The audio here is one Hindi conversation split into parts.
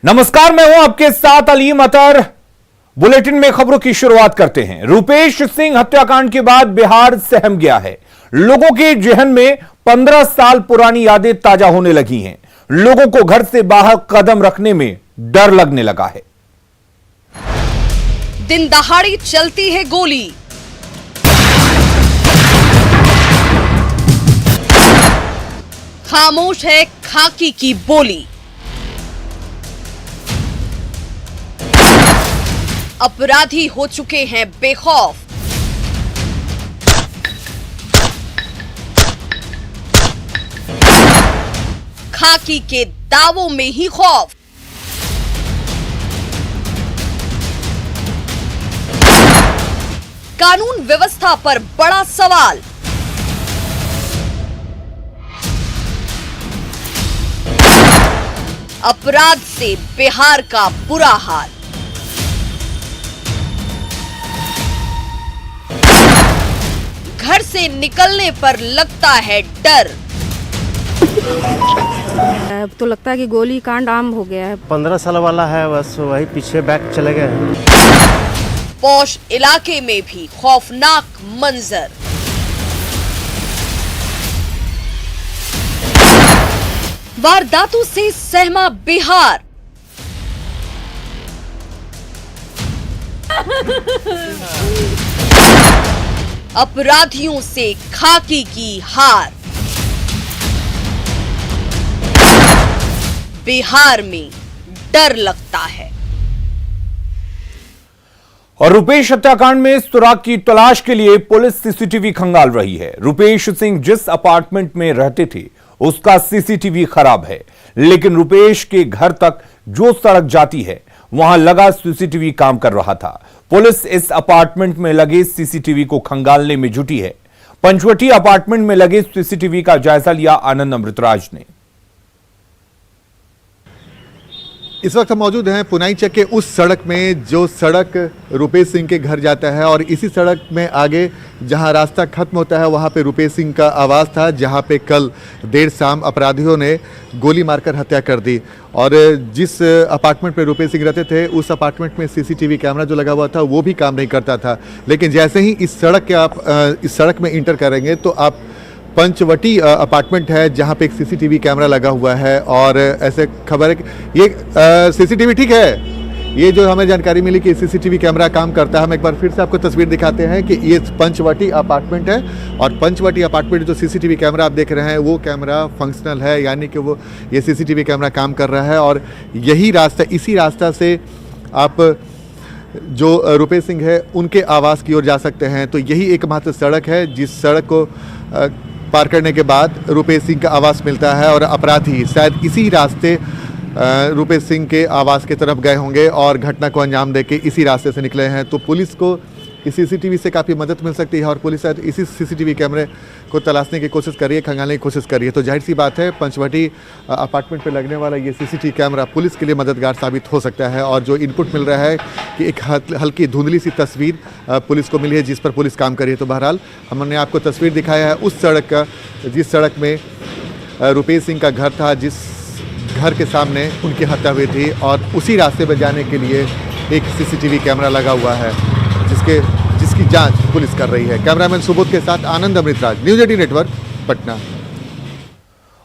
नमस्कार, मैं हूं आपके साथ अलीम अतर। बुलेटिन में खबरों की शुरुआत करते हैं। रूपेश सिंह हत्याकांड के बाद बिहार सहम गया है। लोगों के जहन में 15 साल पुरानी यादें ताजा होने लगी हैं। लोगों को घर से बाहर कदम रखने में डर लगने लगा है। दिन दहाड़ी चलती है गोली, खामोश है खाकी की बोली। अपराधी हो चुके हैं बेखौफ। खाकी के दावों में ही खौफ। कानून व्यवस्था पर बड़ा सवाल। अपराध से बिहार का बुरा हाल। घर से निकलने पर लगता है डर। अब तो लगता है कि गोली कांड आम हो गया है। 15 साल वाला है, बस वही पीछे बैक चले गए। पौष इलाके में भी खौफनाक मंजर। वारदातों से सहमा बिहार। अपराधियों से खाकी की हार। बिहार में डर लगता है। और रुपेश हत्याकांड में सुराग की तलाश के लिए पुलिस सीसीटीवी खंगाल रही है। रुपेश सिंह जिस अपार्टमेंट में रहते थे उसका सीसीटीवी खराब है, लेकिन रुपेश के घर तक जो सड़क जाती है वहां लगा सीसीटीवी काम कर रहा था। पुलिस इस अपार्टमेंट में लगे सीसीटीवी को खंगालने में जुटी है। पंचवटी अपार्टमेंट में लगे सीसीटीवी का जायजा लिया आनंद अमृतराज ने। इस वक्त हम मौजूद हैं पुनाईचक के उस सड़क में जो सड़क रुपेश सिंह के घर जाता है, और इसी सड़क में आगे जहां रास्ता खत्म होता है वहां पे रुपेश सिंह का आवास था, जहां पे कल देर शाम अपराधियों ने गोली मारकर हत्या कर दी। और जिस अपार्टमेंट पे रुपेश सिंह रहते थे उस अपार्टमेंट में सीसीटीवी कैमरा जो लगा हुआ था वो भी काम नहीं करता था। लेकिन जैसे ही इस सड़क में इंटर करेंगे तो आप पंचवटी अपार्टमेंट है जहां पे एक सीसीटीवी कैमरा लगा हुआ है। और ऐसे खबर है कि ये सीसीटीवी ठीक है, ये जो हमें जानकारी मिली कि सीसीटीवी कैमरा काम करता है। हम एक बार फिर से आपको तस्वीर दिखाते हैं कि ये पंचवटी अपार्टमेंट है, और पंचवटी अपार्टमेंट जो सीसीटीवी कैमरा आप देख रहे हैं वो कैमरा फंक्शनल है, यानी कि वो ये सीसीटीवी कैमरा काम कर रहा है। और यही रास्ता, इसी रास्ता से आप जो रुपेश सिंह है उनके आवास की ओर जा सकते हैं। तो यही एकमात्र सड़क है जिस सड़क को पार करने के बाद रुपेश सिंह का आवास मिलता है, और अपराधी शायद इसी रास्ते रुपेश सिंह के आवास की तरफ गए होंगे और घटना को अंजाम देके इसी रास्ते से निकले हैं। तो पुलिस को इस सीसीटीवी से काफ़ी मदद मिल सकती है, और पुलिस शायद इसी सीसीटीवी कैमरे को तलाशने की कोशिश कर रही है, खंगालने की कोशिश कर रही है। तो जाहिर सी बात है पंचवटी अपार्टमेंट पे लगने वाला ये सीसीटीवी कैमरा पुलिस के लिए मददगार साबित हो सकता है। और जो इनपुट मिल रहा है कि एक हल्की धुंधली सी तस्वीर पुलिस को मिली है जिस पर पुलिस काम कर रही है। तो बहरहाल हमने आपको तस्वीर दिखाया है उस सड़क का जिस सड़क में रुपेश सिंह का घर था, जिस घर के सामने उनकी हत्या हुई थी, और उसी रास्ते पर जाने के लिए एक सीसीटीवी कैमरा लगा हुआ है जिसकी जांच पुलिस कर रही है। कैमरामैन सुबोध के साथ आनंद अमृतराज, न्यूज 18 नेटवर्क, पटना।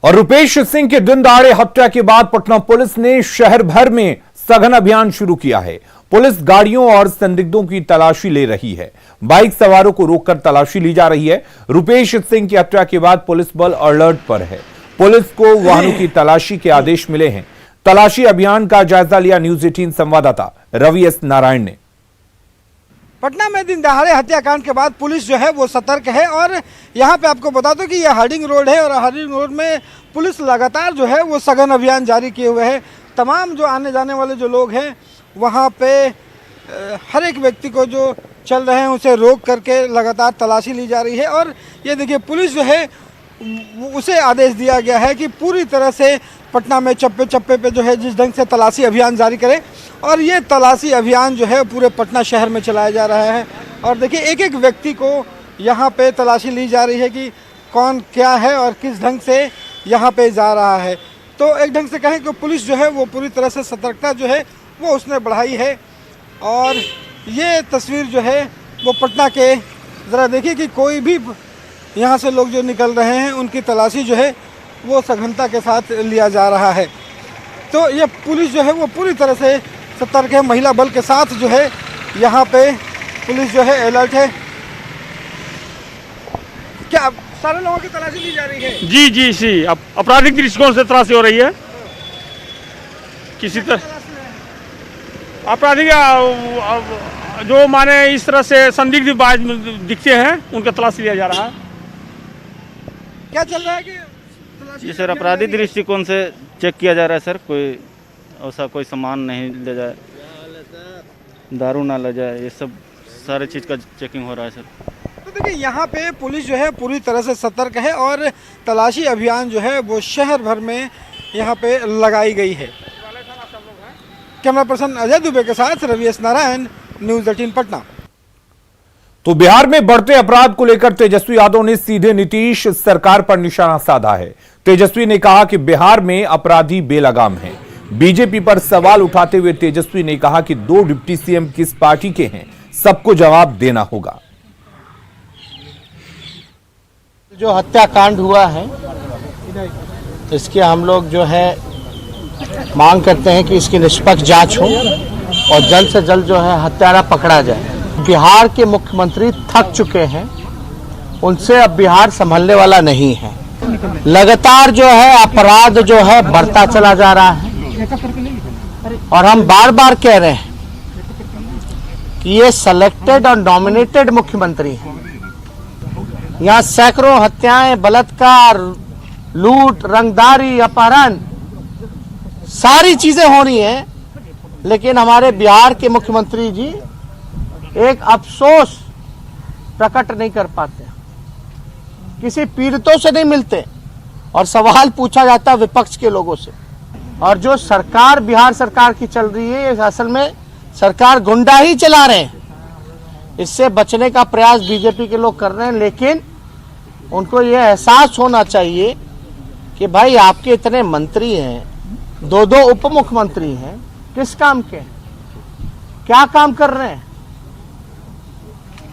और रुपेश सिंह के दिन दहाड़े हत्या के बाद पटना पुलिस ने शहर भर में सघन अभियान शुरू किया है। पुलिस गाड़ियों और संदिग्धों की तलाशी ले रही है। बाइक सवारों को रोककर तलाशी ली जा रही है। रुपेश सिंह की हत्या के बाद पुलिस बल अलर्ट पर है। पुलिस को वाहनों की तलाशी के आदेश मिले हैं। तलाशी अभियान का जायजा लिया न्यूज 18 संवाददाता रवि एस नारायण ने। पटना में दिन दहाड़े हत्याकांड के बाद पुलिस जो है वो सतर्क है। और यहाँ पे आपको बता दो कि ये हार्डिंग रोड है, और हार्डिंग रोड में पुलिस लगातार जो है वो सघन अभियान जारी किए हुए है। तमाम जो आने जाने वाले जो लोग हैं वहाँ पे हर एक व्यक्ति को जो चल रहे हैं उसे रोक करके लगातार तलाशी ली जा रही है। और ये देखिए पुलिस जो है उसे आदेश दिया गया है कि पूरी तरह से पटना में चप्पे चप्पे पे जो है जिस ढंग से तलाशी अभियान जारी करे, और ये तलाशी अभियान जो है पूरे पटना शहर में चलाया जा रहा है। और देखिए एक एक व्यक्ति को यहाँ पे तलाशी ली जा रही है कि कौन क्या है और किस ढंग से यहाँ पे जा रहा है। तो एक ढंग से कहें कि पुलिस जो है वो पूरी तरह से सतर्कता जो है वो उसने बढ़ाई है। और ये तस्वीर जो है वो पटना के, ज़रा देखिए कि कोई भी यहाँ से लोग जो निकल रहे हैं उनकी तलाशी जो है वो सघनता के साथ लिया जा रहा है। तो ये पुलिस जो है वो पूरी तरह से सतर्क है, महिला बल के साथ जो है यहाँ पे पुलिस जो है अलर्ट है। क्या सारे लोगों की तलाशी ली जा रही है? जी जी जी, अब आपराधिक दृष्टिकोण से तलाशी हो रही है। किसी तरह आपराधिक जो माने इस तरह से संदिग्ध बाज दिखते हैं उनका तलाशी लिया जा रहा है। क्या चल रहा है कि जी सर, आपराधिक दृष्टिकोण से चेक किया जा रहा है सर, कोई ऐसा कोई सामान नहीं ले जाए, दारू ना ले जाए, ये सब सारे चीज़ का चेकिंग हो रहा है सर। तो देखिए यहाँ पे पुलिस जो है पूरी तरह से सतर्क है और तलाशी अभियान जो है वो शहर भर में यहाँ पे लगाई गई है। कैमरा पर्सन अजय दुबे के साथ रवि एस नारायण, न्यूज़ 18 पटना। तो बिहार में बढ़ते अपराध को लेकर तेजस्वी यादव ने सीधे नीतीश सरकार पर निशाना साधा है। तेजस्वी ने कहा कि बिहार में अपराधी बेलगाम हैं। बीजेपी पर सवाल उठाते हुए तेजस्वी ने कहा कि 2 डिप्टी सीएम किस पार्टी के हैं, सबको जवाब देना होगा। जो हत्याकांड हुआ है इसके हम लोग जो है मांग करते हैं कि इसकी निष्पक्ष जांच हो और जल्द से जल्द जो है हत्यारा पकड़ा जाए। बिहार के मुख्यमंत्री थक चुके हैं, उनसे अब बिहार संभलने वाला नहीं है। लगातार जो है अपराध जो है बढ़ता चला जा रहा है और हम बार बार कह रहे हैं कि ये सेलेक्टेड और नॉमिनेटेड मुख्यमंत्री हैं। यहाँ सैकड़ों हत्याएं, बलात्कार, लूट, रंगदारी, अपहरण, सारी चीजें हो रही हैं, लेकिन हमारे बिहार के मुख्यमंत्री जी एक अफसोस प्रकट नहीं कर पाते, किसी पीड़ितों से नहीं मिलते और सवाल पूछा जाता विपक्ष के लोगों से। और जो सरकार बिहार सरकार की चल रही है, असल में सरकार गुंडा ही चला रहे हैं। इससे बचने का प्रयास बीजेपी के लोग कर रहे हैं, लेकिन उनको यह एहसास होना चाहिए कि भाई आपके इतने मंत्री हैं, 2 उप मुख्यमंत्री हैं, किस काम के, क्या काम कर रहे हैं?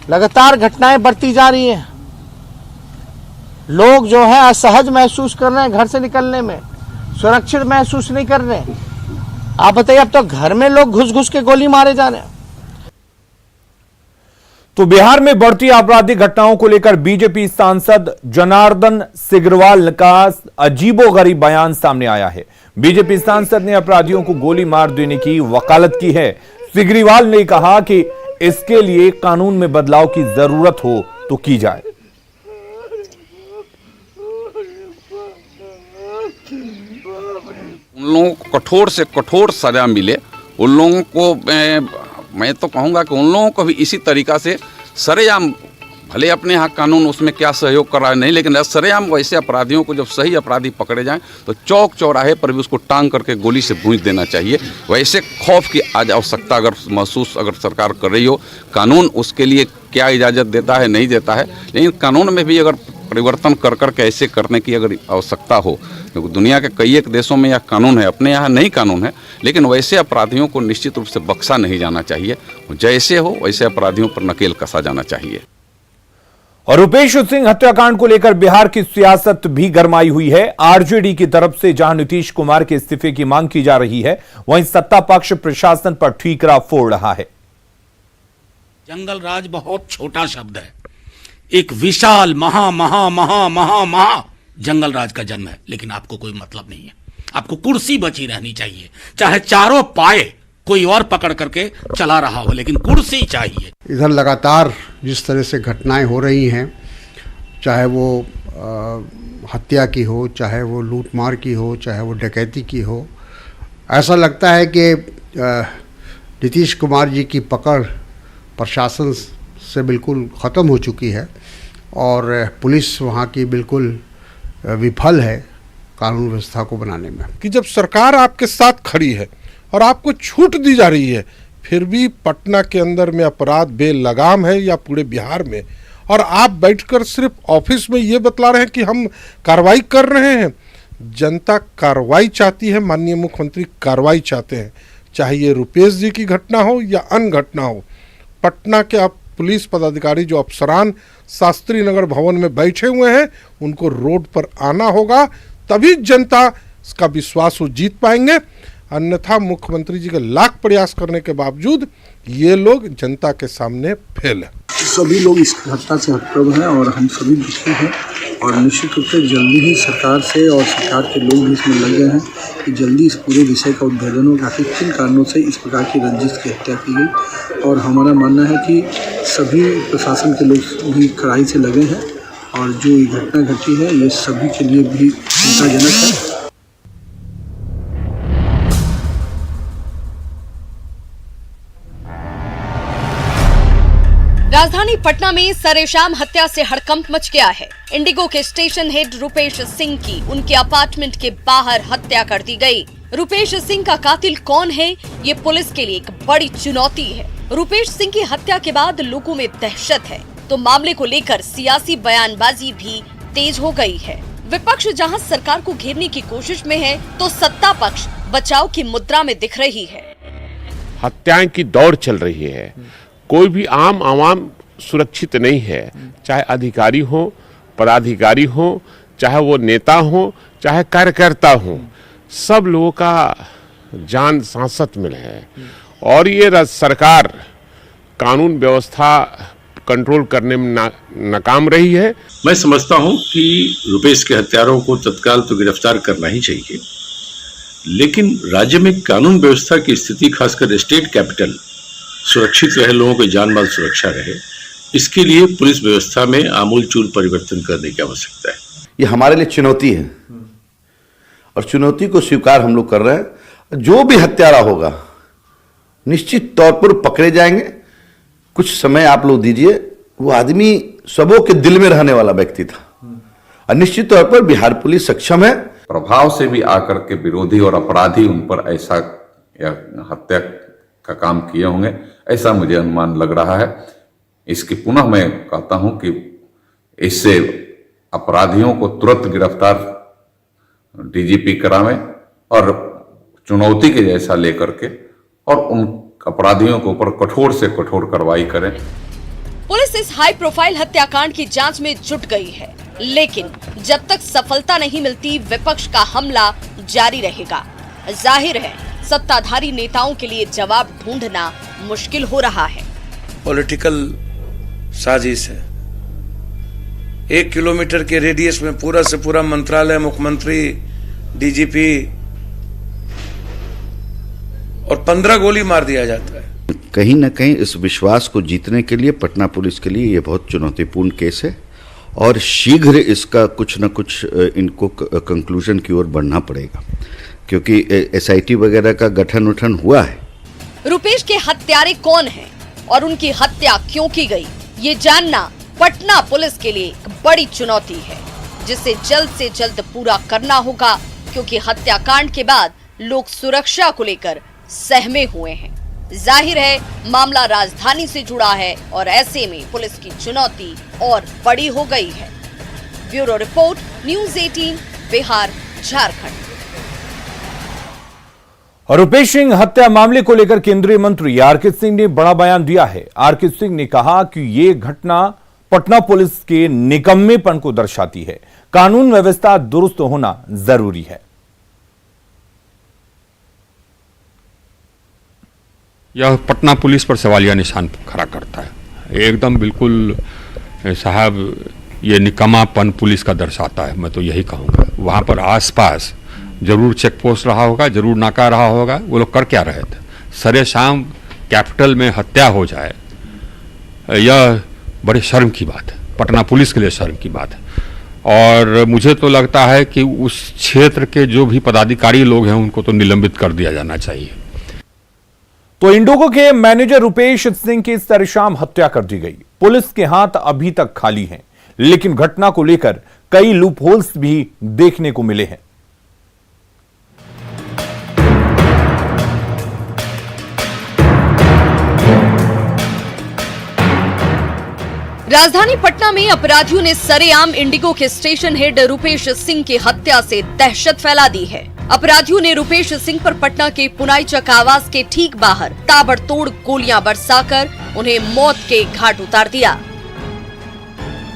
लगातार घटनाएं बढ़ती जा रही हैं, लोग जो है असहज महसूस कर रहे हैं, घर से निकलने में सुरक्षित महसूस नहीं कर रहे। आप बताइए, अब तो घर में लोग घुस घुस के गोली मारे जा रहे हैं। तो बिहार में बढ़ती आपराधिक घटनाओं को लेकर बीजेपी सांसद जनार्दन सिग्रीवाल का अजीबोगरीब बयान सामने आया है। बीजेपी सांसद ने अपराधियों को गोली मार देने की वकालत की है। सिग्रीवाल ने कहा कि इसके लिए कानून में बदलाव की जरूरत हो तो की जाए। उन लोगों को कठोर से कठोर सजा मिले। उन लोगों को मैं तो कहूँगा कि उन लोगों को भी इसी तरीक़ा से सरेआम, भले अपने यहाँ कानून उसमें क्या सहयोग कर रहा है नहीं, लेकिन सरेआम वैसे अपराधियों को जब सही अपराधी पकड़े जाएं तो चौक चौराहे पर भी उसको टांग करके गोली से भूंज देना चाहिए। वैसे खौफ की आज आवश्यकता अगर महसूस अगर सरकार कर रही हो, कानून उसके लिए क्या इजाज़त देता है नहीं देता है, लेकिन कानून में भी अगर परिवर्तन कर करके ऐसे करने की अगर आवश्यकता हो, क्योंकि दुनिया के कई एक देशों में यह कानून है, अपने यहाँ नहीं कानून है, लेकिन वैसे अपराधियों को निश्चित रूप से बख्शा नहीं जाना चाहिए। जैसे हो वैसे अपराधियों पर नकेल कसा जाना चाहिए। और रुपेश सिंह हत्याकांड को लेकर बिहार की सियासत भी गरमाई हुई है। आरजेडी की तरफ से जहां नीतीश कुमार के इस्तीफे की मांग की जा रही है, वहीं सत्ता पक्ष प्रशासन पर ठीकरा फोड़ रहा है। जंगल राज बहुत छोटा शब्द है, एक विशाल महा महा महा महा महा जंगल राज का जन्म है, लेकिन आपको कोई मतलब नहीं है। आपको कुर्सी बची रहनी चाहिए, चाहे चारों पाए कोई और पकड़ करके चला रहा हो, लेकिन कुर्सी चाहिए। इधर लगातार जिस तरह से घटनाएं हो रही हैं, चाहे वो हत्या की हो, चाहे वो लूटमार की हो, चाहे वो डकैती की हो, ऐसा लगता है कि नीतीश कुमार जी की पकड़ प्रशासन से बिल्कुल ख़त्म हो चुकी है और पुलिस वहाँ की बिल्कुल विफल है कानून व्यवस्था को बनाने में। कि जब सरकार आपके साथ खड़ी है और आपको छूट दी जा रही है, फिर भी पटना के अंदर में अपराध बेलगाम है या पूरे बिहार में, और आप बैठकर सिर्फ ऑफिस में ये बतला रहे हैं कि हम कार्रवाई कर रहे हैं, जनता कार्रवाई चाहती है, माननीय मुख्यमंत्री कार्रवाई चाहते हैं, चाहे ये रुपेश जी की घटना हो या अन्य घटना हो। पटना के अब पुलिस पदाधिकारी जो अफसरान शास्त्री नगर भवन में बैठे हुए हैं, उनको रोड पर आना होगा, तभी जनता का विश्वास वो जीत पाएंगे। अन्यथा मुख्यमंत्री जी के लाख प्रयास करने के बावजूद ये लोग जनता के सामने फेल है। सभी लोग इस घटना से हतप्रभ हैं और हम सभी दुखी हैं और निश्चित रूप से जल्दी ही सरकार से और सरकार के लोग भी इसमें लग गए हैं कि जल्दी इस पूरे विषय का उद्भेदन हो, आखिर किन कारणों से इस प्रकार की रंजिश की हत्या की गई। और हमारा मानना है कि सभी प्रशासन के लोग भी कड़ाई से लगे हैं और जो ये घटना घटी है ये सभी के लिए भी चिंताजनक है। राजधानी पटना में सरेआम हत्या से हड़कंप मच गया है। इंडिगो के स्टेशन हेड रुपेश सिंह की उनके अपार्टमेंट के बाहर हत्या कर दी गई। रुपेश सिंह का कातिल कौन है, ये पुलिस के लिए एक बड़ी चुनौती है। रुपेश सिंह की हत्या के बाद लोगों में दहशत है, तो मामले को लेकर सियासी बयानबाजी भी तेज हो गई है। विपक्ष जहां सरकार को घेरने की कोशिश में है, तो सत्ता पक्ष बचाव की मुद्रा में दिख रही है। हत्याएं की दौड़ चल रही है, कोई भी आम आवाम सुरक्षित नहीं है, चाहे अधिकारी हो, पदाधिकारी हो, चाहे वो नेता हो, चाहे कार्यकर्ता हो, सब लोगों का जान सांसत में है। और ये सरकार कानून व्यवस्था कंट्रोल करने में नाकाम रही है। मैं समझता हूं कि रुपेश के हत्यारों को तत्काल तो गिरफ्तार करना ही चाहिए, लेकिन राज्य में कानून व्यवस्था की स्थिति, खासकर स्टेट कैपिटल सुरक्षित रहे, लोगों की जान माल सुरक्षा रहे, इसके लिए पुलिस व्यवस्था में आमूलचूल परिवर्तन करने की आवश्यकता है। ये हमारे लिए चुनौती है और चुनौती को स्वीकार हम लोग कर रहे हैं। जो भी हत्यारा होगा निश्चित तौर पर पकड़े जाएंगे। कुछ समय आप लोग दीजिए, वो आदमी सबों के दिल में रहने वाला व्यक्ति था और निश्चित तौर पर बिहार पुलिस सक्षम है। प्रभाव से भी आकर के विरोधी और अपराधी उन पर ऐसा या हत्या का काम किए होंगे, ऐसा मुझे अनुमान लग रहा है। इसकी पुनः मैं कहता हूं कि इससे अपराधियों को तुरंत गिरफ्तार डीजीपी करावें और चुनौती के जैसा लेकर के और उन अपराधियों के ऊपर कठोर से कठोर कार्रवाई करें। पुलिस इस हाई प्रोफाइल हत्याकांड की जांच में जुट गई है, लेकिन जब तक सफलता नहीं मिलती, विपक्ष का हमला जारी रहेगा। जाहिर है सत्ताधारी नेताओं के लिए जवाब ढूंढना मुश्किल हो रहा है। पॉलिटिकल साजिश है। 1 किलोमीटर के रेडियस में पूरा से पूरा मंत्रालय, मुख्यमंत्री, डीजीपी और 15 गोली मार दिया जाता है। कहीं न कहीं इस विश्वास को जीतने के लिए पटना पुलिस के लिए ये बहुत चुनौतीपूर्ण केस है और शीघ्र इसका कुछ न कुछ इनको कंक्लूजन की ओर बढ़ना पड़ेगा, क्योंकि एसआईटी वगैरह का गठन हुआ है। रुपेश के हत्यारे कौन हैं और उनकी हत्या क्यों की गई, ये जानना पटना पुलिस के लिए एक बड़ी चुनौती है, जिसे जल्द से जल्द पूरा करना होगा, क्योंकि हत्याकांड के बाद लोग सुरक्षा को लेकर सहमे हुए हैं। जाहिर है मामला राजधानी से जुड़ा है और ऐसे में पुलिस की चुनौती और बड़ी हो गई है। Bureau report, news 18, Bihar, Jharkhand. Rupesh Singh हत्या मामले को लेकर केंद्रीय मंत्री आरके सिंह ने बड़ा बयान दिया है। आरके सिंह ने कहा कि ये घटना पटना पुलिस के निकम्मेपन को दर्शाती है। कानून व्यवस्था दुरुस्त होना जरूरी है। यह पटना पुलिस पर सवालिया निशान खड़ा करता है। एकदम बिल्कुल साहब, ये निकम्मापन पुलिस का दर्शाता है। मैं तो यही कहूँगा, वहाँ पर आसपास जरूर चेक पोस्ट रहा होगा, जरूर नाका रहा होगा। वो लोग कर क्या रहे थे? सरेआम कैपिटल में हत्या हो जाए, यह बड़े शर्म की बात है, पटना पुलिस के लिए शर्म की बात है। और मुझे तो लगता है कि उस क्षेत्र के जो भी पदाधिकारी लोग हैं उनको तो निलंबित कर दिया जाना चाहिए। तो इंडिगो के मैनेजर रुपेश सिंह की सरेआम हत्या कर दी गई। पुलिस के हाथ अभी तक खाली हैं, लेकिन घटना को लेकर कई लूप होल्स भी देखने को मिले हैं। राजधानी पटना में अपराधियों ने सरेआम इंडिगो के स्टेशन हेड रुपेश सिंह की हत्या से दहशत फैला दी है। अपराधियों ने रुपेश सिंह पर पटना के पुनाईचक आवास के ठीक बाहर ताबड़तोड़ गोलियां बरसाकर उन्हें मौत के घाट उतार दिया।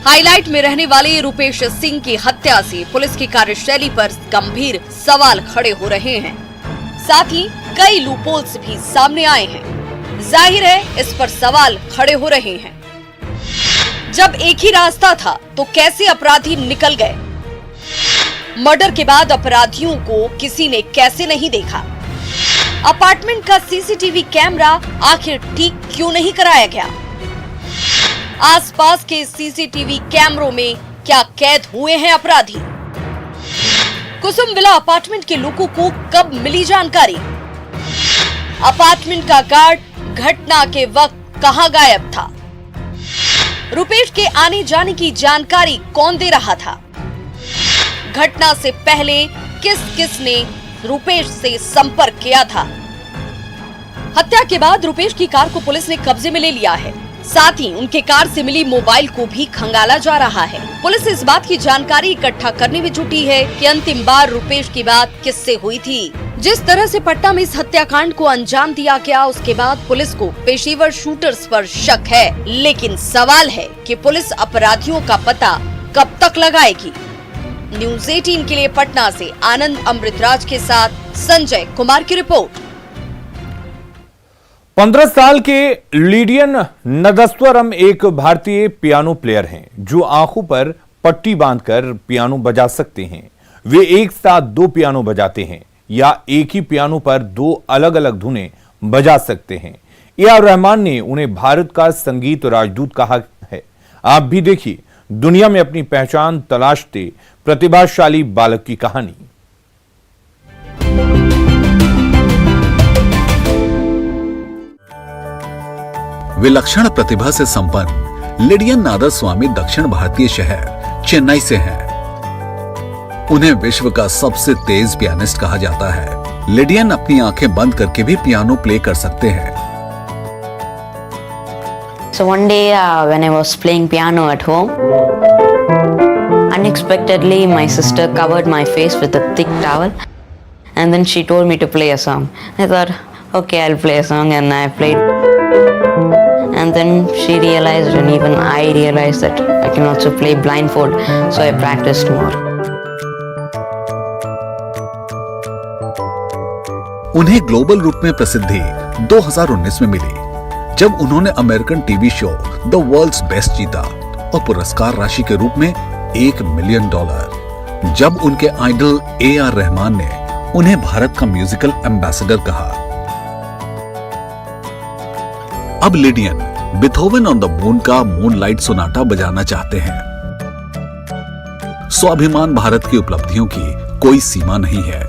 हाईलाइट में रहने वाले रुपेश सिंह की हत्या से पुलिस की कार्यशैली पर गंभीर सवाल खड़े हो रहे हैं। साथ ही कई लूपहोल्स भी सामने आए हैं। जाहिर है इस पर सवाल खड़े हो रहे हैं। जब एक ही रास्ता था तो कैसे अपराधी निकल गए? मर्डर के बाद अपराधियों को किसी ने कैसे नहीं देखा? अपार्टमेंट का सीसीटीवी कैमरा आखिर ठीक क्यों नहीं कराया गया? आसपास के सीसीटीवी कैमरों में क्या कैद हुए हैं अपराधी? कुसुम विला अपार्टमेंट के लोगों को कब मिली जानकारी? अपार्टमेंट का गार्ड घटना के वक्त कहां गायब था? रुपेश के आने जाने की जानकारी कौन दे रहा था? घटना से पहले किस किस ने रुपेश से संपर्क किया था? हत्या के बाद रुपेश की कार को पुलिस ने कब्जे में ले लिया है। साथ ही उनके कार से मिली मोबाइल को भी खंगाला जा रहा है। पुलिस इस बात की जानकारी इकट्ठा करने में जुटी है कि अंतिम बार रुपेश की बात किससे हुई थी। जिस तरह से पटना में इस हत्याकांड को अंजाम दिया गया, उसके बाद पुलिस को पेशेवर शूटर्स पर शक है। लेकिन सवाल है कि पुलिस अपराधियों का पता कब तक लगाएगी? न्यूज़ 18 के लिए पटना से आनंद अमृतराज के साथ संजय कुमार की रिपोर्ट। 15 साल के लिडियन नदस्वरम एक भारतीय पियानो प्लेयर हैं जो आंखों पर पट्टी बांधकर पियानो बजा सकते हैं। वे एक साथ 2 पियानो बजाते हैं या एक ही पियानो पर 2 अलग अलग धुनें बजा सकते हैं। ए.आर. रहमान ने उन्हें भारत का संगीत राजदूत कहा है। आप भी देखिए दुनिया में अपनी पहचान तलाशते प्रतिभाशाली बालक की कहानी। विलक्षण प्रतिभा से संपन्न लिडियन नादस्वामी दक्षिण भारतीय शहर चेन्नई से हैं। उन्हें विश्व का सबसे तेज पियानिस्ट कहा जाता है। लिडियन अपनी आंखें बंद करके भी पियानो प्ले कर सकते हैं। So one day when I was playing piano at home, unexpectedly my sister covered my face with a thick towel and then she told me to play a song. I thought, okay, I'll play a song, and I played. And then she realized, and even I realized, that I can also play blindfold, so I practiced more. उन्हें ग्लोबल रूप में प्रसिद्धि 2019 में मिली जब उन्होंने American TV show the world's best जीता और पुरस्कार राशि के रूप में $1 मिलियन। जब उनके आइडल ए.आर. रहमान ने उन्हें भारत का म्यूजिकल एम्बेसडर कहा। अब Lydian Beethoven on the moon का मूनलाइट सोनाटा बजाना चाहते हैं। स्वाभिमान भारत की उपलब्धियों की कोई सीमा नहीं है।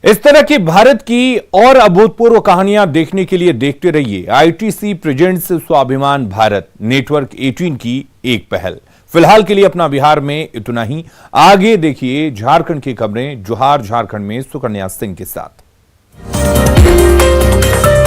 इस तरह की भारत की और अभूतपूर्व कहानियां देखने के लिए देखते रहिए आईटीसी प्रेजेंट्स स्वाभिमान भारत नेटवर्क 18 की एक पहल। फिलहाल के लिए अपना बिहार में इतना ही। आगे देखिए झारखंड की खबरें जोहार झारखंड में सुकन्या सिंह के साथ।